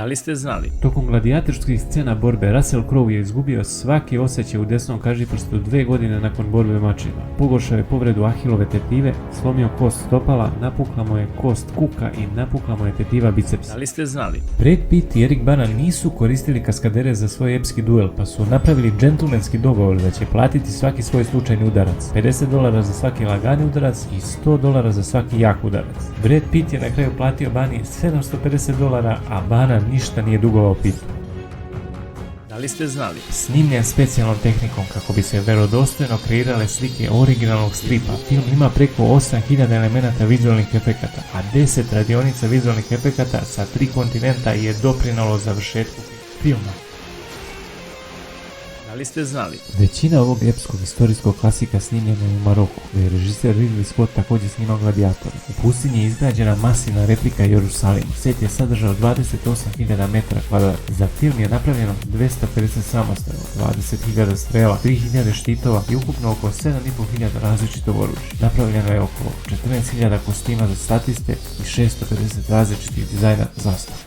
Da li ste znali? Tokom gladijatorskih scena borbe Russell Crowe je izgubio svaki osjećaj u desnom kažiprstu 2 godine nakon borbe mačeva. Pogoršao je povredu ahilove tetive, slomio kost stopala, napukla mu je kost kuka i napukla mu je tetiva bicepsa. Da li ste znali? Brad Pitt i Eric Bana nisu koristili kaskadere za svoj epski duel, pa su napravili džentlmenski dogovor da će platiti svaki svoj slučajni udarac, $50 za svaki lagani udarac i $100 za svaki jak udarac. Brad Pitt je na kraju platio Bani $750, a Bana ništa nije dugovao Pittu. Da li ste znali? Snimljen specijalnom tehnikom kako bi se verodostojno kreirale slike originalnog stripa, film ima preko 8000 elemenata vizualnih efekata, a 10 radionica vizualnih efekata sa 3 kontinenta je doprinalo završetku filma. Da li ste znali? Većina ovog epskog istorijskog klasika snimljena je u Maroku, gdje je režiser Ridley Scott također snimao Gladijatora. U pustinji je izgrađena masivna replika Jerusalimu. Set je sadržao 28.000 m2. Za film je napravljeno 250 samostrela, 20.000 strela, 3.000 štitova i ukupno oko 7.500 različitog oružja. Napravljeno je oko 14.000 kostima za statiste i 650 različitih dizajna zastava.